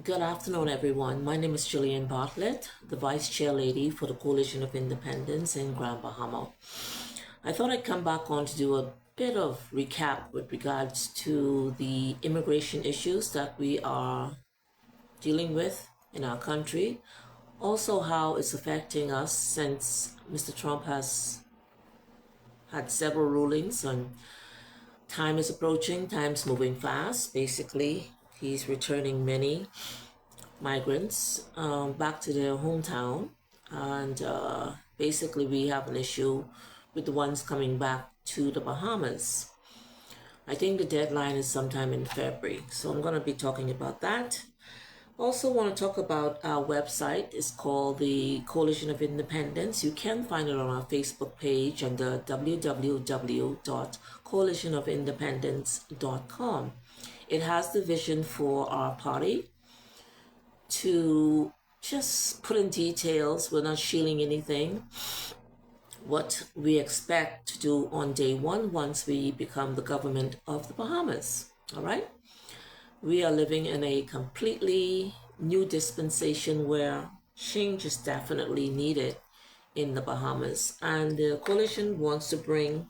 Good afternoon, everyone. My name is Jillian Bartlett, the Vice Chair Lady for the Coalition of Independence in Grand Bahama. I thought I'd come back on to do a bit of recap with regards to the immigration issues that we are dealing with in our country. Also, how it's affecting us since Mr. Trump has had several rulings on time is approaching, time's moving fast. Basically, he's returning many migrants back to their hometown, and basically we have an issue with the ones coming back to the Bahamas. I think the deadline is sometime in February, so I'm going to be talking about that. Also, want to talk about our website. It's called the Coalition of Independence. You can find it on our Facebook page under www.coalitionofindependence.com. It has the vision for our party to just put in details. We're not shielding anything. What we expect to do on day one once we become the government of the Bahamas. All right? We are living in a completely new dispensation where change is definitely needed in the Bahamas. And the coalition wants to bring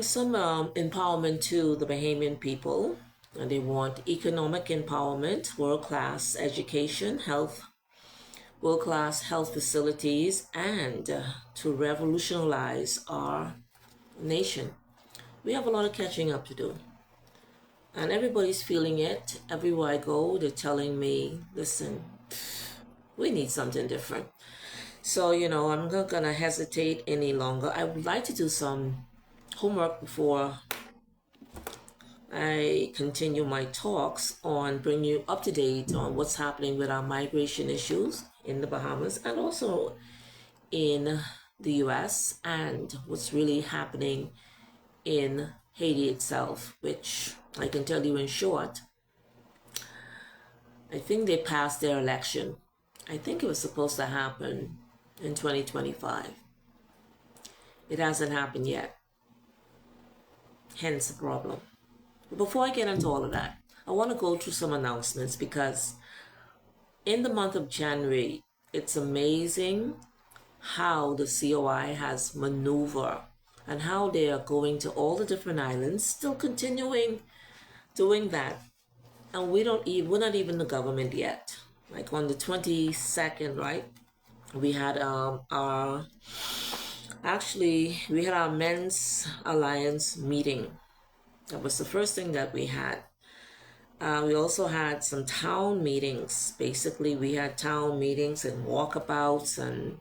some empowerment to the Bahamian people. And they want economic empowerment, world-class education, health, world-class health facilities, and to revolutionize our nation. We have a lot of catching up to do. And everybody's feeling it. Everywhere I go, they're telling me, listen, we need something different. So, I'm not going to hesitate any longer. I would like to do some homework before I continue my talks on bringing you up to date on what's happening with our migration issues in the Bahamas and also in the US and what's really happening in Haiti itself, which I can tell you in short, I think they passed their election. I think it was supposed to happen in 2025. It hasn't happened yet. Hence the problem. But before I get into all of that, I want to go through some announcements because in the month of January, it's amazing how the COI has maneuvered and how they are going to all the different islands, still continuing doing that. And we're not even the government yet. Like on the 22nd, right? We had we had our Men's Alliance meeting. That was the first thing that we had. We also had some town meetings. Basically, we had town meetings and walkabouts, and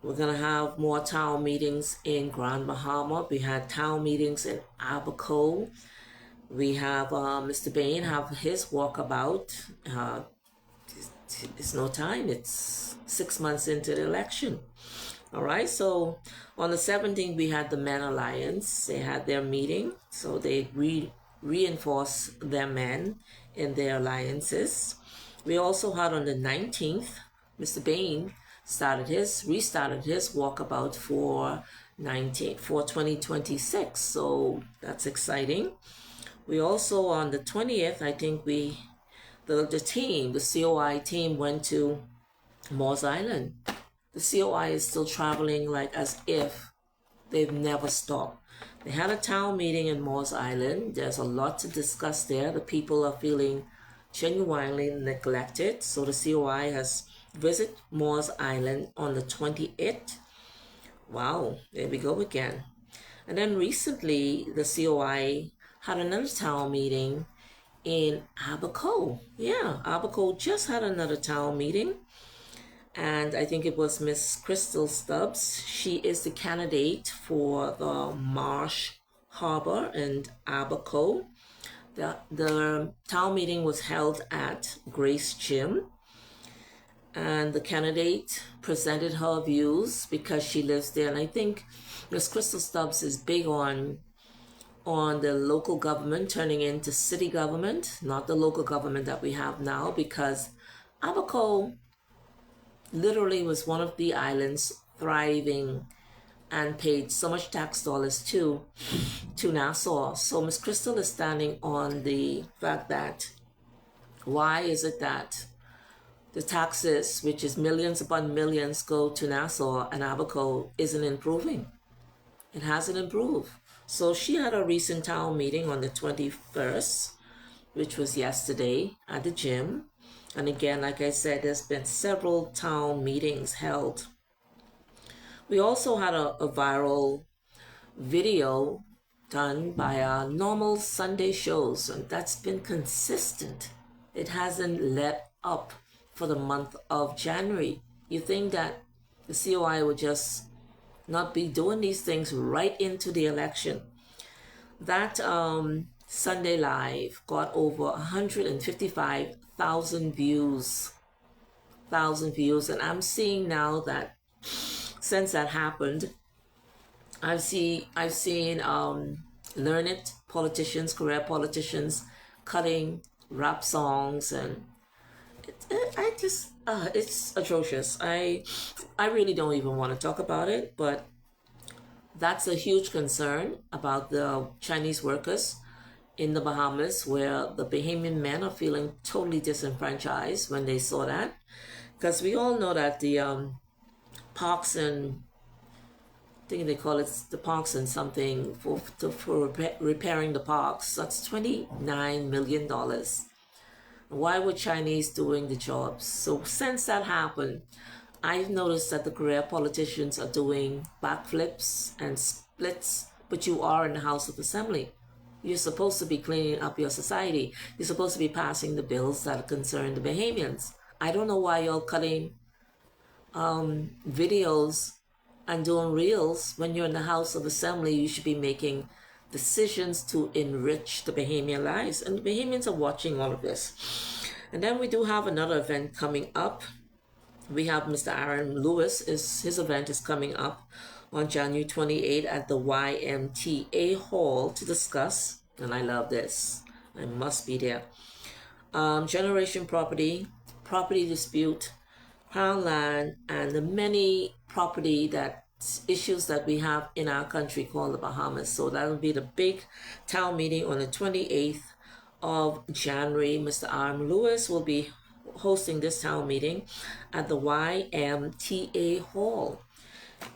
we're going to have more town meetings in Grand Bahama. We had town meetings in Abaco. We have Mr. Bain have his walkabout. It's no time. It's 6 months into the election. All right. So on the 17th, we had the Men Alliance. They had their meeting. So they reinforce their men in their alliances. We also had on the 19th, Mr. Bain restarted his walkabout for 2026. So that's exciting. We also on the 20th, I think the COI team went to Moss Island. The COI is still traveling like as if they've never stopped. They had a town meeting in Moss Island. There's a lot to discuss there. The people are feeling genuinely neglected. So the COI has visited Moss Island on the 28th. Wow, there we go again. And then recently, the COI had another town meeting in Abaco. Yeah, Abaco just had another town meeting. And I think it was Miss Crystal Stubbs. She is the candidate for the Marsh Harbor and Abaco. The town meeting was held at Grace Gym. And the candidate presented her views because she lives there. And I think Miss Crystal Stubbs is big on the local government turning into city government, not the local government that we have now, because Abaco literally was one of the islands thriving and paid so much tax dollars to Nassau. So Miss Crystal is standing on the fact that Why is it that the taxes, which is millions upon millions, go to Nassau and Abaco, isn't improving? It hasn't improved. So she had a recent town meeting on the 21st, which was yesterday at the gym. And again, like I said, there's been several town meetings held. We also had a viral video done by our normal Sunday shows, and that's been consistent. It hasn't let up for the month of January. You think that the COI would just not be doing these things right into the election? That Sunday Live got over 155,000 views. And I'm seeing now that since that happened, I've seen learned politicians, career politicians, cutting rap songs, and I just it's atrocious. I really don't even want to talk about it, but that's a huge concern about the Chinese workers in the Bahamas, where the Bahamian men are feeling totally disenfranchised when they saw that, because we all know that the parks and I think they call it the parks and something for repairing the parks. That's $29 million. Why were Chinese doing the jobs? So since that happened, I've noticed that the career politicians are doing backflips and splits, but you are in the House of Assembly. You're supposed to be cleaning up your society. You're supposed to be passing the bills that concern the Bahamians. I don't know why you're cutting videos and doing reels. When you're in the House of Assembly, you should be making decisions to enrich the Bahamian lives. And the Bahamians are watching all of this. And then we do have another event coming up. We have Mr. Aaron Lewis. His event is coming up on January 28th at the YMTA Hall to discuss. And I love this. I must be there. Generation property dispute, Crown land, and the many property issues that we have in our country called the Bahamas. So that will be the big town meeting on the 28th of January. Mr. Aaron Lewis will be hosting this town meeting at the YMTA Hall.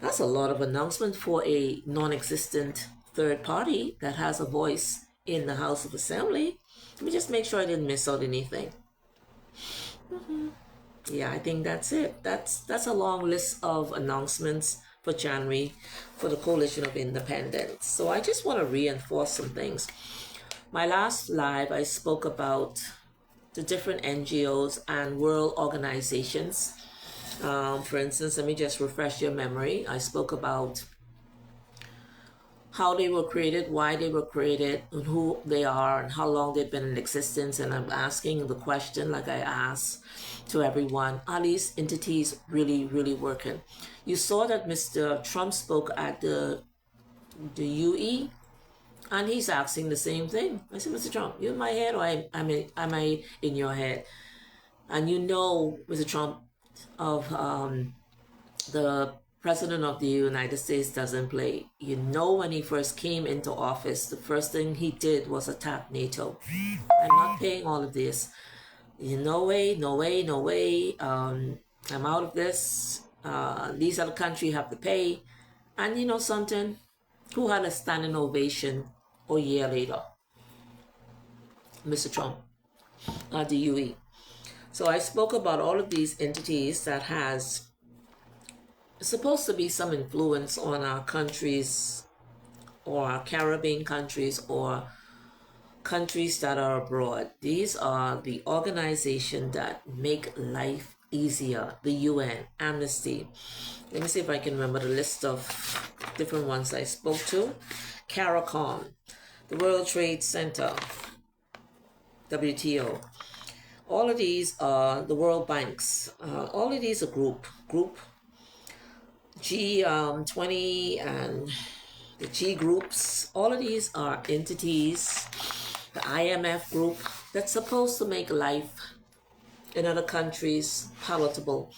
That's a lot of announcement for a non-existent third party that has a voice in the House of Assembly. Let me just make sure I didn't miss out anything. Yeah, I think that's it. That's a long list of announcements for January for the Coalition of Independence. So I just want to reinforce some things. My last live, I spoke about the different NGOs and world organizations. For instance, let me just refresh your memory. I spoke about how they were created, why they were created, and who they are, and how long they've been in existence. And I'm asking the question, like I asked to everyone, are these entities really, really working? You saw that Mr. Trump spoke at the UE, and he's asking the same thing. I said, Mr. Trump, you in my head, or am I in your head? And you know, Mr. Trump, of the President of the United States doesn't play. You know, when he first came into office, the first thing he did was attack NATO. I'm not paying all of this. No way, no way, no way. I'm out of this. These other countries have to pay. And you know something? Who had a standing ovation a year later? Mr. Trump at the UE. So I spoke about all of these entities that has supposed to be some influence on our countries, or our Caribbean countries, or countries that are abroad. These are the organizations that make life easier. The UN, Amnesty. Let me see if I can remember the list of different ones I spoke to. CARICOM, the World Trade Center, WTO. All of these are the World Banks. All of these are group G20 and the G groups. All of these are entities, the IMF group, that's supposed to make life in other countries palatable.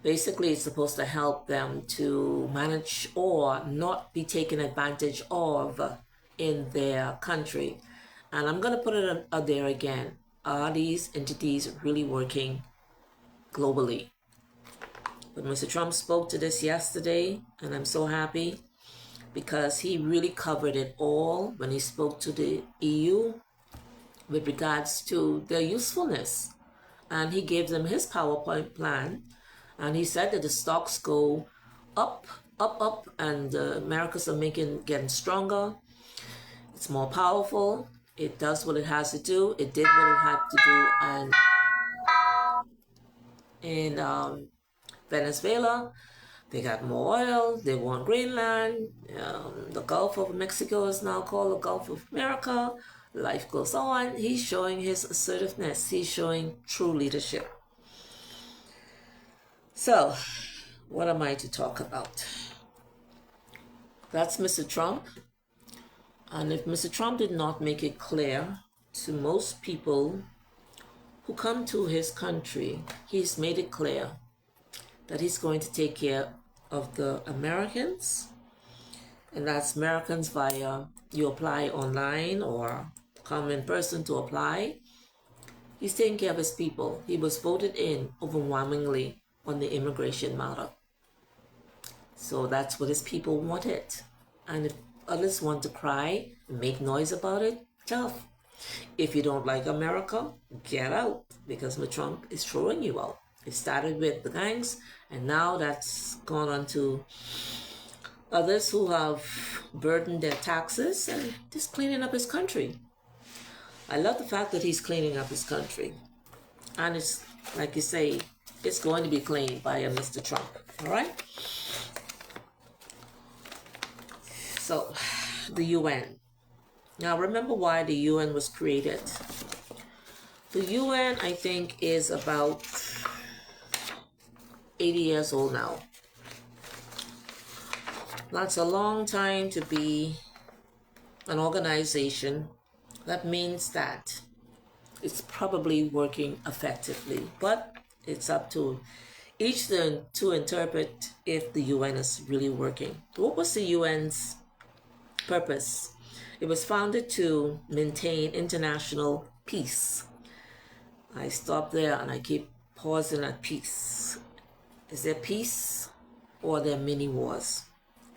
Basically, it's supposed to help them to manage or not be taken advantage of in their country. And I'm going to put it out there again. are these entities really working globally? But Mr. Trump spoke to this yesterday, and I'm so happy because he really covered it all when he spoke to the EU with regards to their usefulness. And he gave them his PowerPoint plan, and he said that the stocks go up, up, and Americas are getting stronger. It's more powerful. It does what it has to do. It did what it had to do, and in Venezuela, they got more oil. They won Greenland. The Gulf of Mexico is now called the Gulf of America. Life goes on. He's showing his assertiveness. He's showing true leadership. So, what am I to talk about? That's Mr. Trump. And if Mr. Trump did not make it clear to most people who come to his country, he's made it clear that he's going to take care of the Americans. And that's Americans via you apply online or come in person to apply. He's taking care of his people. He was voted in overwhelmingly on the immigration matter. So that's what his people wanted. And if others want to cry and make noise about it, tough. If you don't like America, get out, because Mr. Trump is throwing you out. It started with the gangs, and now that's gone on to others who have burdened their taxes and just cleaning up his country. I love the fact that he's cleaning up his country. And it's, like you say, it's going to be cleaned by a Mr. Trump. All right? So, the UN. Now, remember why the UN was created. The UN, I think, is about 80 years old now. That's a long time to be an organization. That means that it's probably working effectively, but it's up to each to interpret if the UN is really working. What was the UN's purpose? It was founded to maintain international peace. I stop there and I keep pausing at peace. Is there peace or are there mini wars?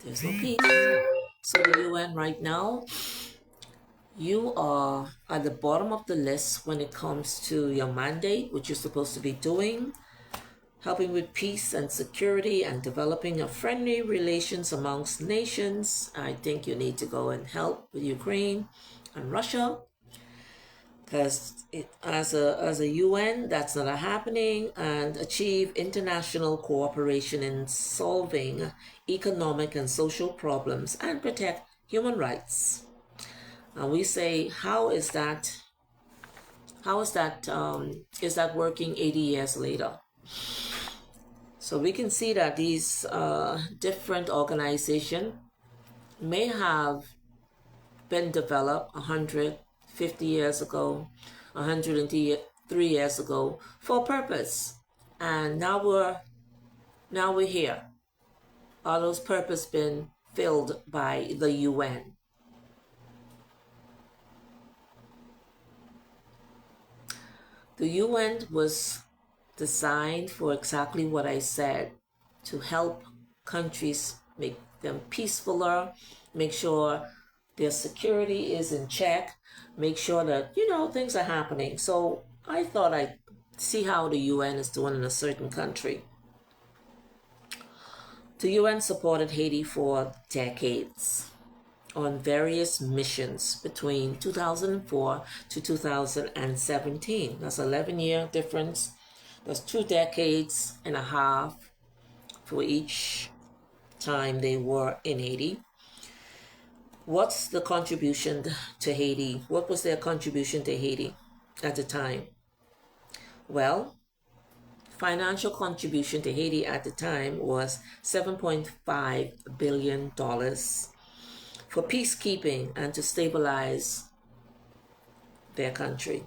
There's no peace. So the UN right now, you are at the bottom of the list when it comes to your mandate, what you're supposed to be doing, helping with peace and security and developing a friendly relations amongst nations. I think you need to go and help with Ukraine and Russia, because as a UN, that's not happening, and achieve international cooperation in solving economic and social problems and protect human rights. And we say, is that working 80 years later? So we can see that these different organizations may have been developed 150 years ago, 103 years ago for a purpose. And now we're here. Are those purposes been filled by the UN? The UN was designed for exactly what I said, to help countries, make them peacefuler, make sure their security is in check, make sure that, things are happening. So I thought I'd see how the UN is doing in a certain country. The UN supported Haiti for decades on various missions between 2004 to 2017. That's an 11-year difference. That's 2 decades and a half for each time they were in Haiti. What's the contribution to Haiti? What was their contribution to Haiti at the time? Well, financial contribution to Haiti at the time was $7.5 billion for peacekeeping and to stabilize their country.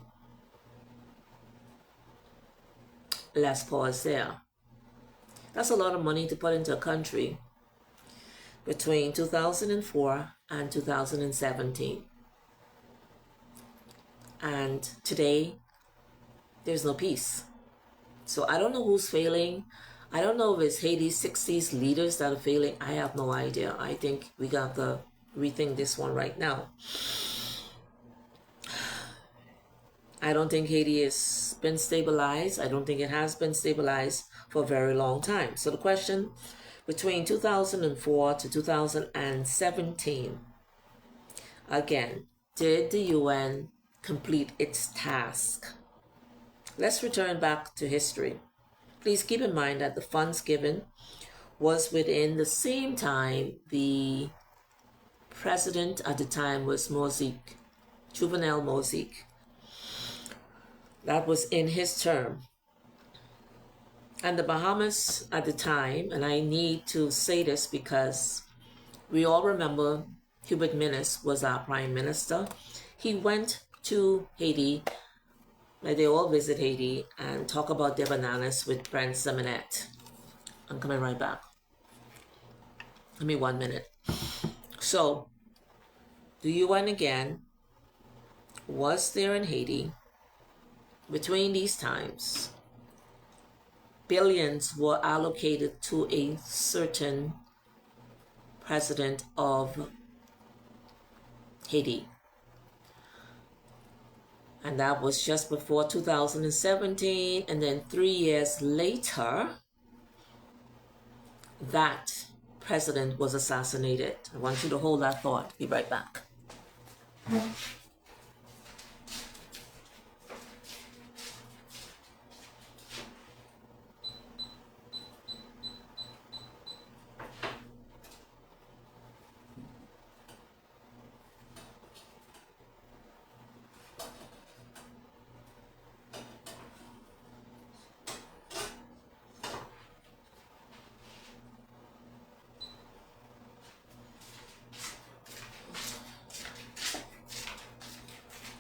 Let's pause there. That's a lot of money to put into a country between 2004 and 2017. And today, there's no peace. So I don't know who's failing. I don't know if it's Haiti's 60s leaders that are failing. I have no idea. I think we got to rethink this one right now. I don't think Haiti has been stabilized. I don't think it has been stabilized for a very long time. So the question, between 2004 to 2017, again, did the UN complete its task? Let's return back to history. Please keep in mind that the funds given was within the same time the president at the time was Moïse, Jovenel Moïse. That was in his term. And the Bahamas at the time, and I need to say this because we all remember Hubert Minnis was our prime minister. He went to Haiti, like they all visit Haiti, and talk about their bananas with Brent Simonet. I'm coming right back. Give me 1 minute. So, the UN again was there in Haiti. Between these times, billions were allocated to a certain president of Haiti. And that was just before 2017. And then 3 years later, that president was assassinated. I want you to hold that thought. Be right back.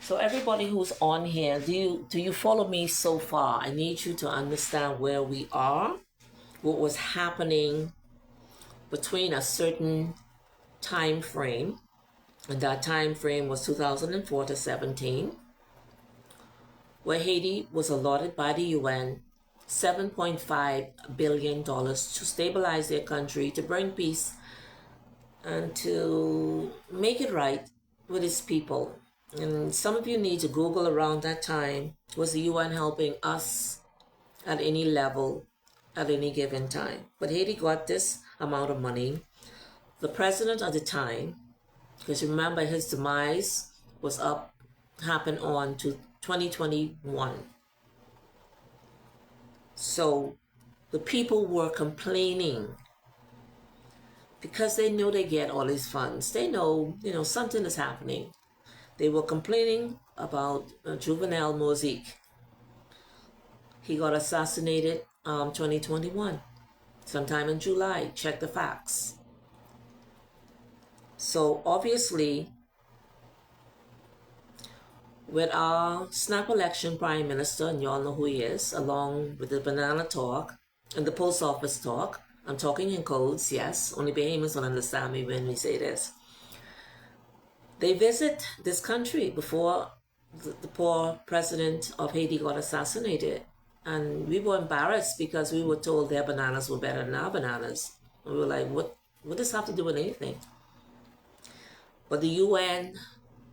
So everybody who's on here, do you follow me so far? I need you to understand where we are, what was happening between a certain time frame, and that time frame was 2004 to 17, where Haiti was allotted by the UN $7.5 billion to stabilize their country, to bring peace, and to make it right with its people. And some of you need to Google around that time, was the UN helping us at any level at any given time? But Haiti got this amount of money. The president at the time, because remember his demise was happened on to 2021. So the people were complaining because they know they get all these funds. They know, something is happening. They were complaining about Jovenel Moïse. He got assassinated 2021, sometime in July. Check the facts. So obviously, with our snap election prime minister, and y'all know who he is, along with the banana talk and the post office talk, I'm talking in codes, yes, only Bahamians will understand me when we say this. They visit this country before the poor president of Haiti got assassinated. And we were embarrassed because we were told their bananas were better than our bananas. And we were like, what does this have to do with anything? But the UN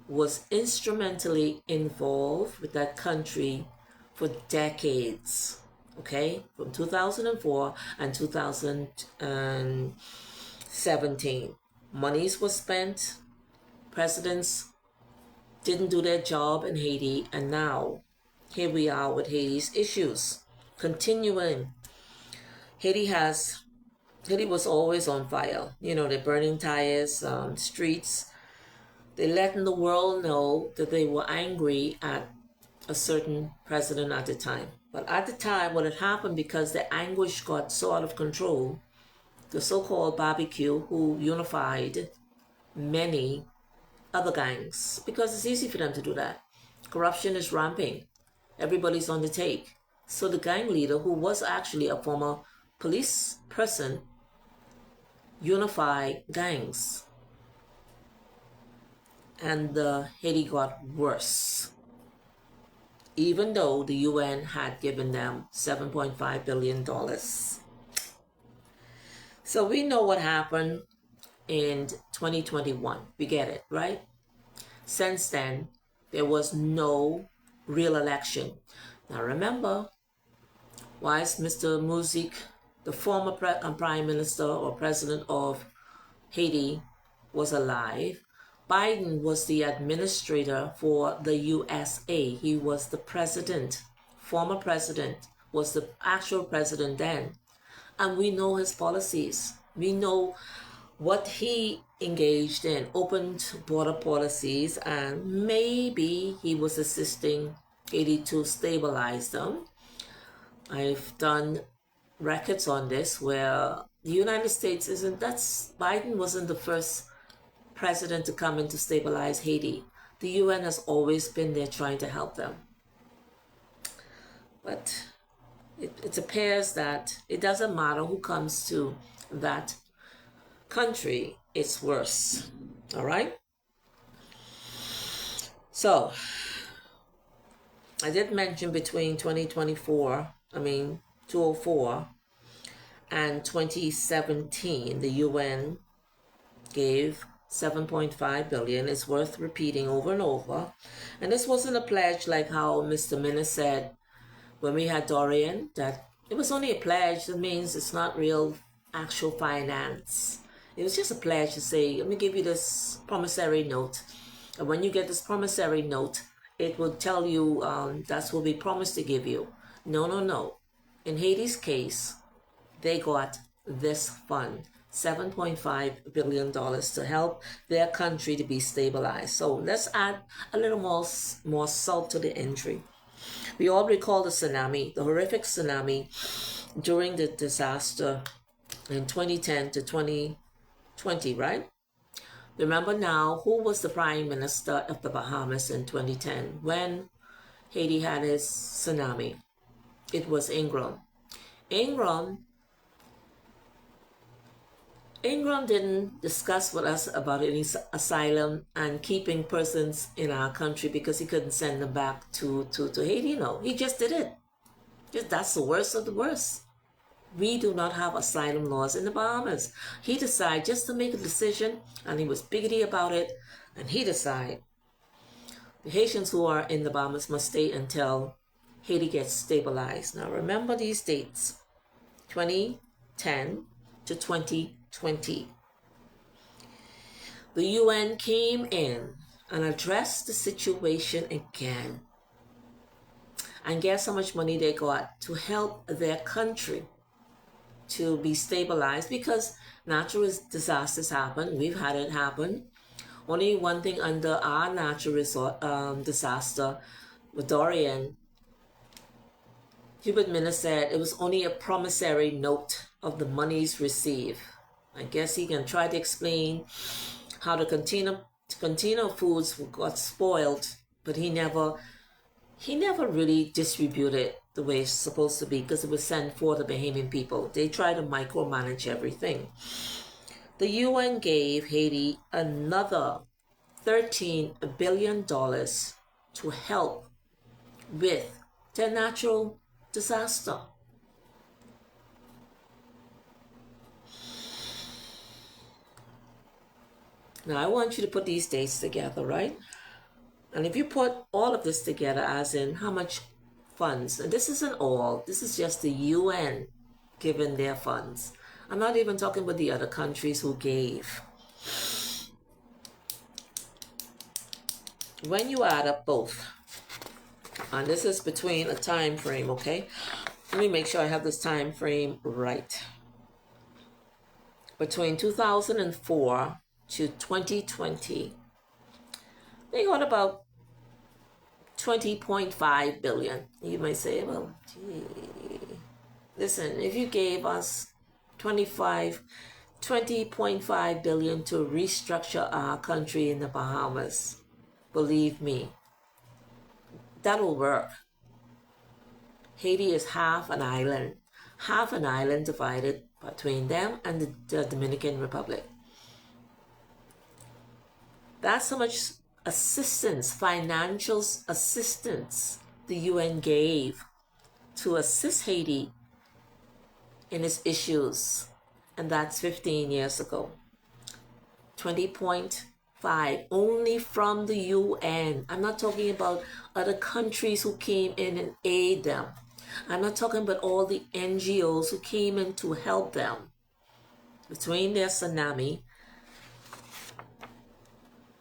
was instrumentally involved with that country for decades, okay? From 2004 and 2017. Monies were spent. Presidents didn't do their job in Haiti, and now here we are with Haiti's issues. Continuing, Haiti was always on fire. They're burning tires, streets. They're letting the world know that they were angry at a certain president at the time. But at the time, what had happened, because the anguish got so out of control, the so-called barbecue, who unified many other gangs, because it's easy for them to do that. Corruption is ramping. Everybody's on the take. So the gang leader, who was actually a former police person, unified gangs. And Haiti got worse. even though the UN had given them $7.5 billion. So we know what happened in 2021. We get it, right? Since then, there was no real election. Now remember, whilst Mr. Muzik, the former prime minister or president of Haiti, was alive, Biden was the administrator for the USA. He was the president, former president, was the actual president then. And we know his policies. We know what he engaged in, open border policies, and maybe he was assisting Haiti to stabilize them. I've done records on this where the United States Biden wasn't the first president to come in to stabilize Haiti. The UN has always been there trying to help them. But it appears that it doesn't matter who comes to that country, it's worse. All right? So, I did mention between 2004 and 2017, the UN gave $7.5 billion. It's worth repeating over and over. And this wasn't a pledge like how Mr. Minnis said when we had Dorian, that it was only a pledge. That means it's not real actual finance. It was just a pledge to say, let me give you this promissory note. And when you get this promissory note, it will tell you that's what we promised to give you. No. In Haiti's case, they got this fund, $7.5 billion to help their country to be stabilized. So let's add a little more salt to the injury. We all recall the tsunami, the horrific tsunami during the disaster in 2010 to 2020, right? Remember now, who was the Prime Minister of the Bahamas in 2010 when Haiti had its tsunami? It was Ingram. Ingram didn't discuss with us about any asylum and keeping persons in our country because he couldn't send them back to Haiti. No, he just did it. That's the worst of the worst. We do not have asylum laws in the Bahamas. He decided just to make a decision, and he was bigoted about it, and he decided the Haitians who are in the Bahamas must stay until Haiti gets stabilized. Now remember these dates, 2010 to 2020. The UN came in and addressed the situation again. And guess how much money they got to help their country to be stabilized, because natural disasters happen. We've had it happen. Only one thing under our natural disaster with Dorian, Hubert Minnis said it was only a promissory note of the monies received. I guess he can try to explain how the container foods got spoiled, but he never really distributed the way it's supposed to be because it was sent for the Bahamian people. They try to micromanage everything. The UN gave Haiti another $13 billion to help with their natural disaster. Now I want you to put these dates together, right? And if you put all of this together, as in how much funds, and this isn't all, this is just the UN giving their funds. I'm not even talking about the other countries who gave. When you add up both, and this is between a time frame, okay? Let me make sure I have this time frame right. Between 2004 to 2020, they got about 20.5 billion. You might say, well, gee. Listen, if you gave us 20.5 billion to restructure our country in the Bahamas, believe me, that'll work. Haiti is half an island divided between them and the Dominican Republic. That's how much assistance, financial assistance the UN gave to assist Haiti in its issues, and that's 15 years ago. 20.5 only from the UN. I'm not talking about other countries who came in and aid them. I'm not talking about all the NGOs who came in to help them. Between their tsunami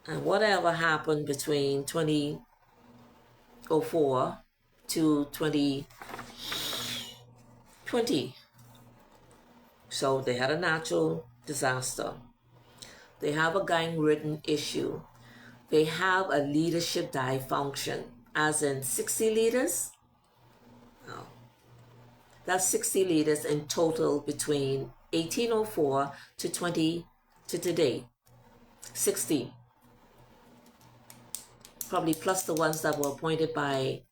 and whatever happened between 2004 to 2020. So they had a natural disaster. They have a gang-ridden issue. They have a leadership dysfunction, as in 60 leaders. No. That's 60 leaders in total between 1804 to today. 60. Probably plus the ones that were appointed by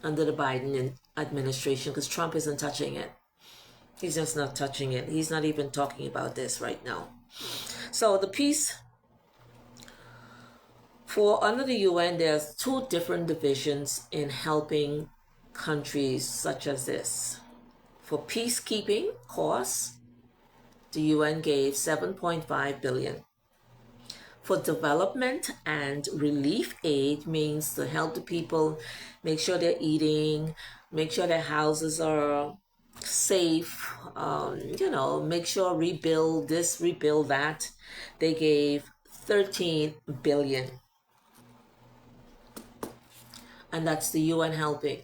under the Biden administration, because Trump isn't touching it. He's just not touching it. He's not even talking about this right now. So the peace for under the UN, there's two different divisions in helping countries such as this. For peacekeeping costs, the UN gave 7.5 billion. For development and relief aid means to help the people, make sure they're eating, make sure their houses are safe, make sure rebuild this, rebuild that. They gave 13 billion. And that's the UN helping.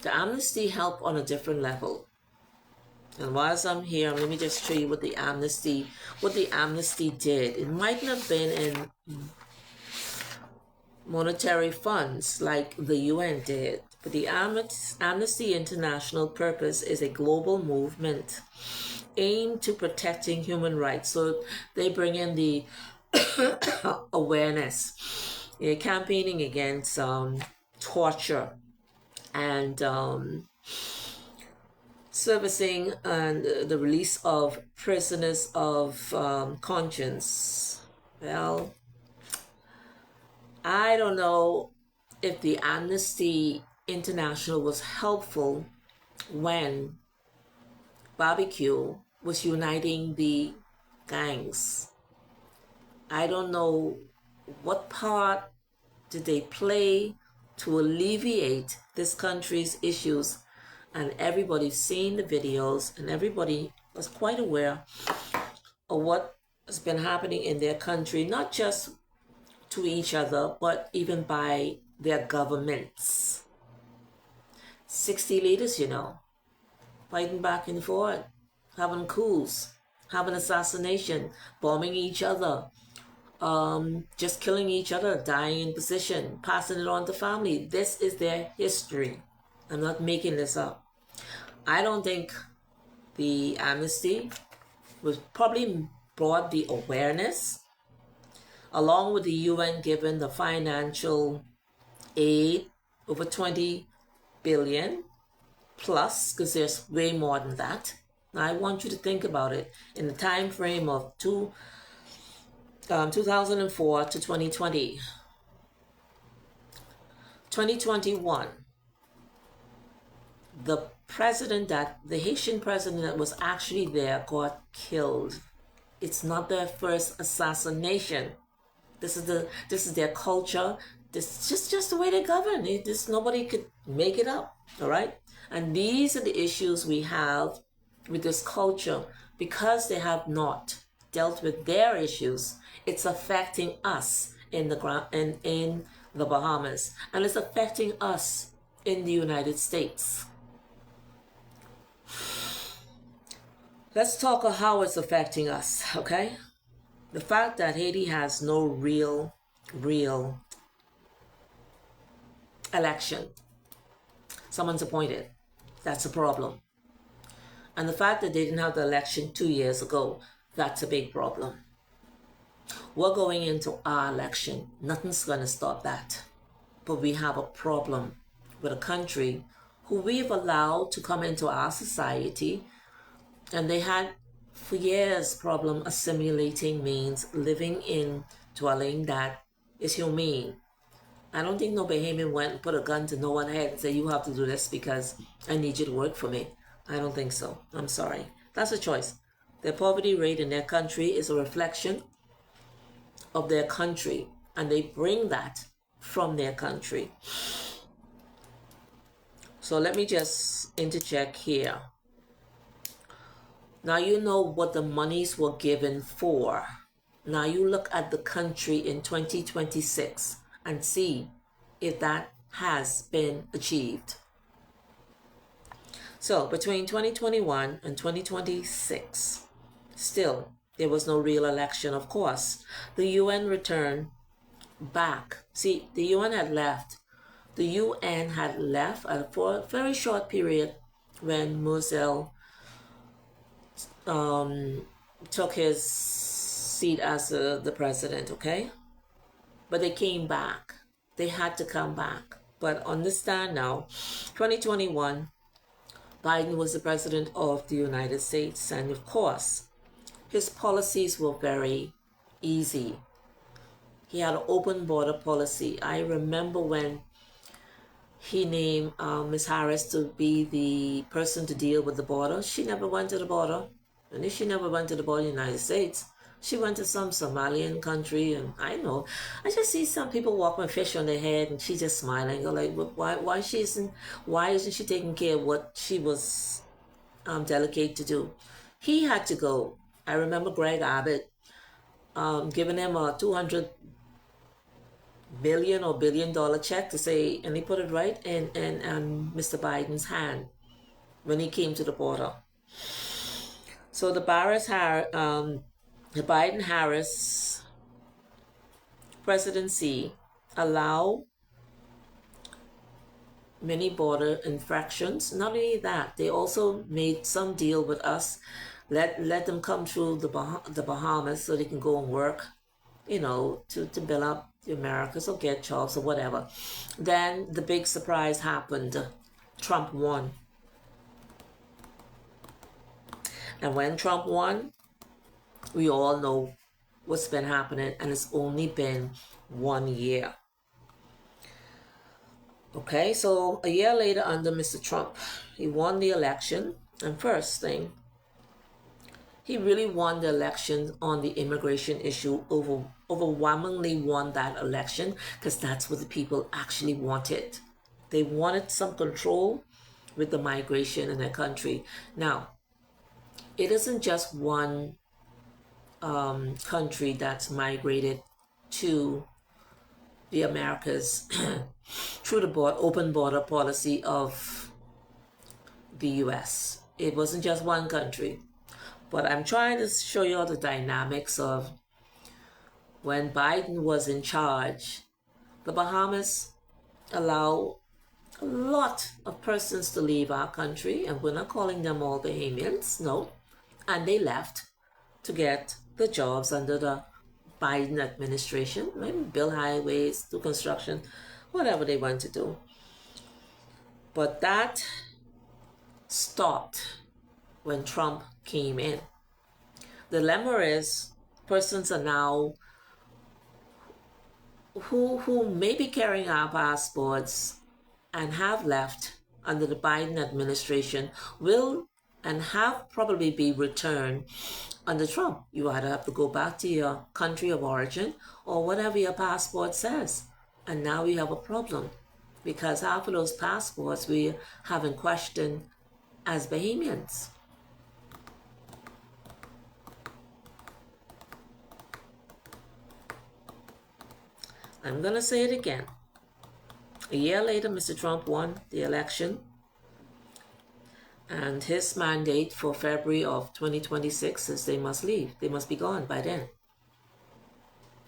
The Amnesty help on a different level. And whilst I'm here, let me just show you what the Amnesty did. It mightn't have been in monetary funds like the UN did, but the Amnesty International purpose is a global movement aimed to protecting human rights. So they bring in the awareness, campaigning against torture and servicing and the release of prisoners of conscience. Well, I don't know if the Amnesty International was helpful when Barbecue was uniting the gangs. I don't know what part did they play to alleviate this country's issues, and everybody's seen the videos and everybody was quite aware of what has been happening in their country, not just to each other, but even by their governments. 60 leaders, fighting back and forth, having coups, having assassination, bombing each other, just killing each other, dying in position, passing it on to family. This is their history. I'm not making this up. I don't think the Amnesty was probably brought the awareness, along with the UN giving the financial aid, over 20 billion plus, because there's way more than that. Now I want you to think about it in the time frame of 2004 to 2020. 2021, the Haitian president that was actually there got killed. It's not their first assassination. This is their culture. This is just the way they govern. Nobody could make it up. All right. And these are the issues we have with this culture, because they have not dealt with their issues. It's affecting us in the Bahamas, and it's affecting us in the United States. Let's talk about how it's affecting us, okay? The fact that Haiti has no real election. Someone's appointed. That's a problem. And the fact that they didn't have the election 2 years ago, that's a big problem. We're going into our election. Nothing's going to stop that. But we have a problem with a country who we've allowed to come into our society, and they had for years problem assimilating means living in dwelling that is humane. I don't think no Bahamian went and put a gun to no one's head and said, you have to do this because I need you to work for me. I don't think so. I'm sorry. That's a choice. Their poverty rate in their country is a reflection of their country, and they bring that from their country. So let me just interject here. Now you know what the monies were given for. Now you look at the country in 2026 and see if that has been achieved. So between 2021 and 2026, still, there was no real election, of course. The UN returned back. See, the UN had left. The UN had left for a very short period when Mosel took his seat as the president, okay? But they came back. They had to come back. But understand now, 2021, Biden was the president of the United States, and of course, his policies were very easy. He had an open border policy. I remember when he named Ms. Harris to be the person to deal with the border. She never went to the border. And if she never went to the border in the United States, she went to some Somalian country. And I know, I just see some people walk with fish on their head and she's just smiling. They're like, why isn't she taking care of what she was delegated to do? He had to go. I remember Greg Abbott giving him a $200 million or $1 billion check to say, and he put it right in Mr. Biden's hand when he came to the border. So the Biden-Harris presidency allow many border infractions. Not only that, they also made some deal with us. Let them come through the Bahamas so they can go and work, to build up the Americas or get jobs or whatever. Then the big surprise happened. Trump won. And when Trump won, we all know what's been happening, and it's only been 1 year. Okay, so a year later under Mr. Trump, he won the election, and first thing, he really won the election on the immigration issue, overwhelmingly won that election because that's what the people actually wanted. They wanted some control with the migration in their country. Now, it isn't just one country that's migrated to the Americas through the open border policy of the US. It wasn't just one country. But I'm trying to show you all the dynamics of when Biden was in charge. The Bahamas allow a lot of persons to leave our country, and we're not calling them all Bahamians, no. And they left to get the jobs under the Biden administration, maybe build highways, do construction, whatever they want to do. But that stopped when Trump came in. The dilemma is persons are now who may be carrying our passports and have left under the Biden administration will and have probably be returned under Trump. You either have to go back to your country of origin or whatever your passport says. And now we have a problem because half of those passports we have in question as Bahamians. I'm going to say it again. A year later, Mr. Trump won the election, and his mandate for February of 2026 is they must leave. They must be gone by then.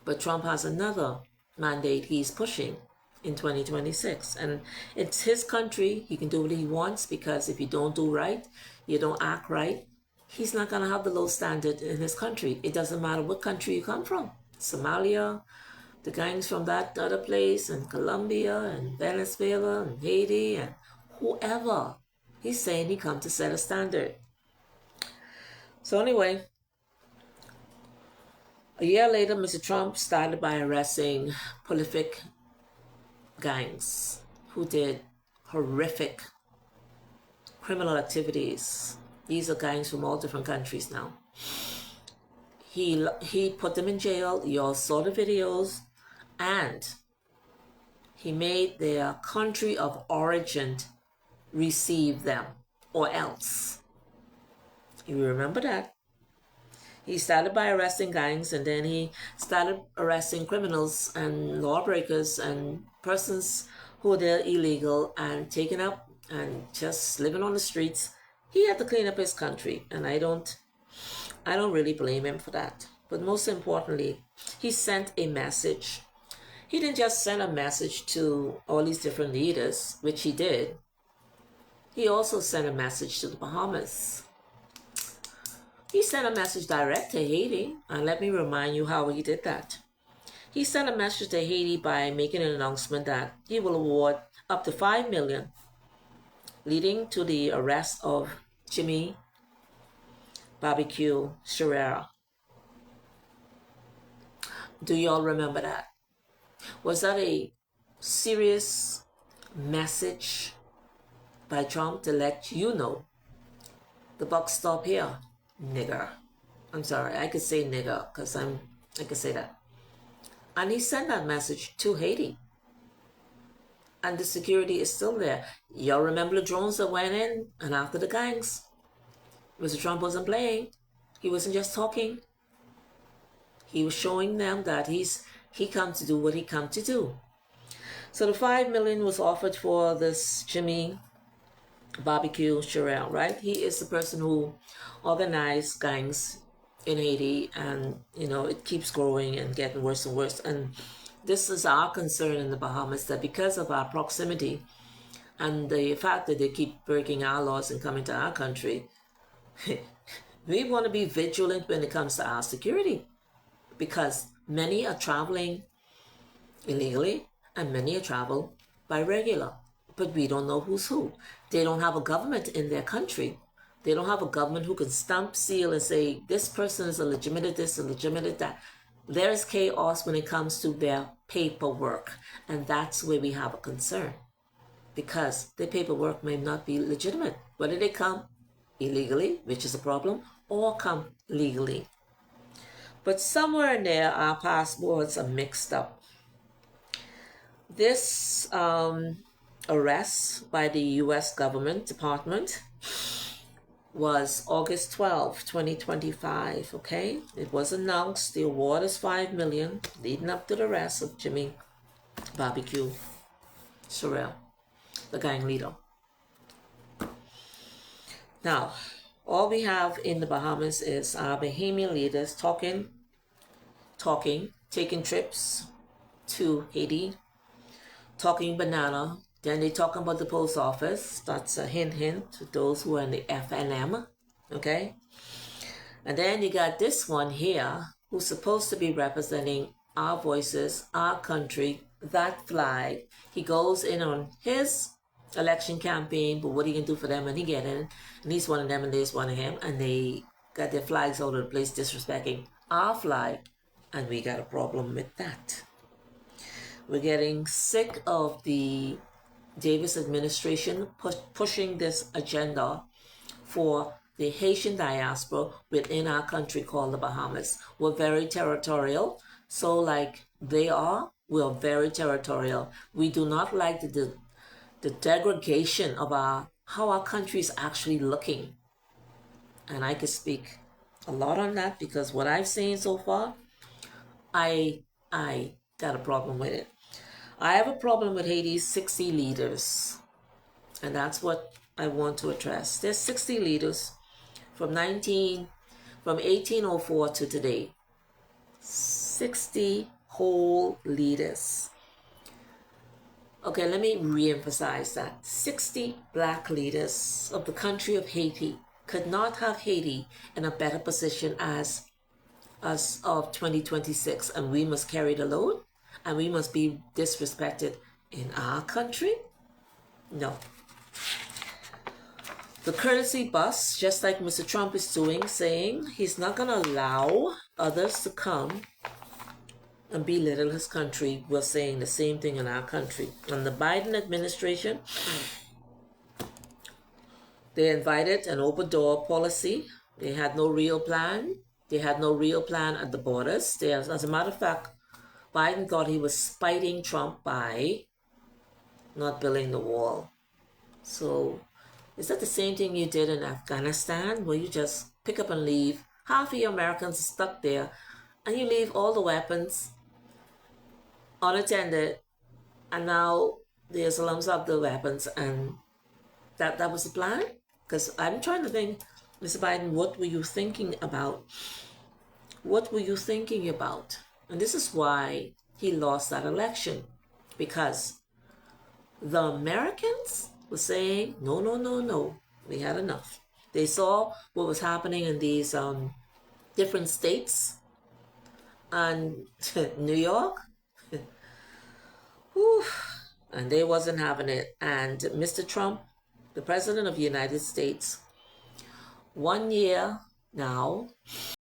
But Trump has another mandate he's pushing in 2026. And it's his country. He can do what he wants because if you don't do right, you don't act right, he's not going to have the low standard in his country. It doesn't matter what country you come from. Somalia, the gangs from that other place, and Colombia, and Venezuela, and Haiti, and whoever. He's saying he come to set a standard. So anyway, a year later, Mr. Trump started by arresting prolific gangs who did horrific criminal activities. These are gangs from all different countries now. He put them in jail. You all saw the videos, and he made their country of origin receive them, or else. You remember that? He started by arresting gangs, and then he started arresting criminals and lawbreakers and persons who were there illegal and taken up and just living on the streets. He had to clean up his country, and I don't really blame him for that. But most importantly, he sent a message. He didn't just send a message to all these different leaders, which he did. He also sent a message to the Bahamas. He sent a message direct to Haiti, and let me remind you how he did that. He sent a message to Haiti by making an announcement that he will award up to $5 million, leading to the arrest of Jimmy Barbecue Sherrera. Do y'all remember that? Was that a serious message by Trump to let you know the buck stop here, nigger? I'm sorry, I could say nigger because I could say that. And he sent that message to Haiti. And the security is still there. Y'all remember the drones that went in and after the gangs? Mr. Trump wasn't playing. He wasn't just talking. He was showing them that he come to do what he come to do. So the $5 million was offered for this Jimmy Barbecue Sherrera, right? He is the person who organized gangs in Haiti, and it keeps growing and getting worse and worse. And this is our concern in the Bahamas, that because of our proximity and the fact that they keep breaking our laws and coming to our country, we want to be vigilant when it comes to our security, because many are traveling illegally and many are travel by regular, but we don't know who's who. They don't have a government in their country. They don't have a government who can stamp, seal, and say, this person is a legitimate this, a legitimate that. There is chaos when it comes to their paperwork, and that's where we have a concern, because their paperwork may not be legitimate. Whether they come illegally, which is a problem, or come legally. But somewhere in there, our passports are mixed up. This arrest by the U.S. government department was August 12, 2025, okay? It was announced the award is $5 million, leading up to the arrest of Jimmy Barbecue Sherrera, the gang leader. Now, all we have in the Bahamas is our Bahamian leaders talking, taking trips to Haiti, talking banana. Then they talking about the post office. That's a hint to those who are in the FNM, okay? And then you got this one here who's supposed to be representing our voices, our country, that flag. He goes in on his election campaign, but what are you going to do for them when he get in? And he's one of them and there's one of him, and they got their flags all over the place disrespecting our flag, and we got a problem with that. We're getting sick of the Davis administration pushing this agenda for the Haitian diaspora within our country called the Bahamas. We're very territorial, so like they are, we're very territorial. We do not like the degradation of how our country is actually looking. And I could speak a lot on that, because what I've seen so far, I got a problem with it. I have a problem with Haiti's 60 leaders, and that's what I want to address. There's 60 leaders from 1804 to today. 60 whole leaders. Okay, let me re-emphasize that. 60 black leaders of the country of Haiti could not have Haiti in a better position as of 2026, and we must carry the load, and we must be disrespected in our country? No. The courtesy bus, just like Mr. Trump is doing, saying he's not going to allow others to come and belittle his country, we're saying the same thing in our country. And the Biden administration, they invited an open door policy. They had no real plan. They had no real plan at the borders. As a matter of fact, Biden thought he was spiting Trump by not building the wall. So is that the same thing you did in Afghanistan, where you just pick up and leave? Half of your Americans are stuck there, and you leave all the weapons unattended, and now the Islam's have the weapons, and that was the plan? Because I'm trying to think, Mr. Biden, what were you thinking about? What were you thinking about? And this is why he lost that election, because the Americans were saying, no, no, no, no, we had enough. They saw what was happening in these different states and New York, whew, and they wasn't having it. And Mr. Trump, the President of the United States, 1 year now,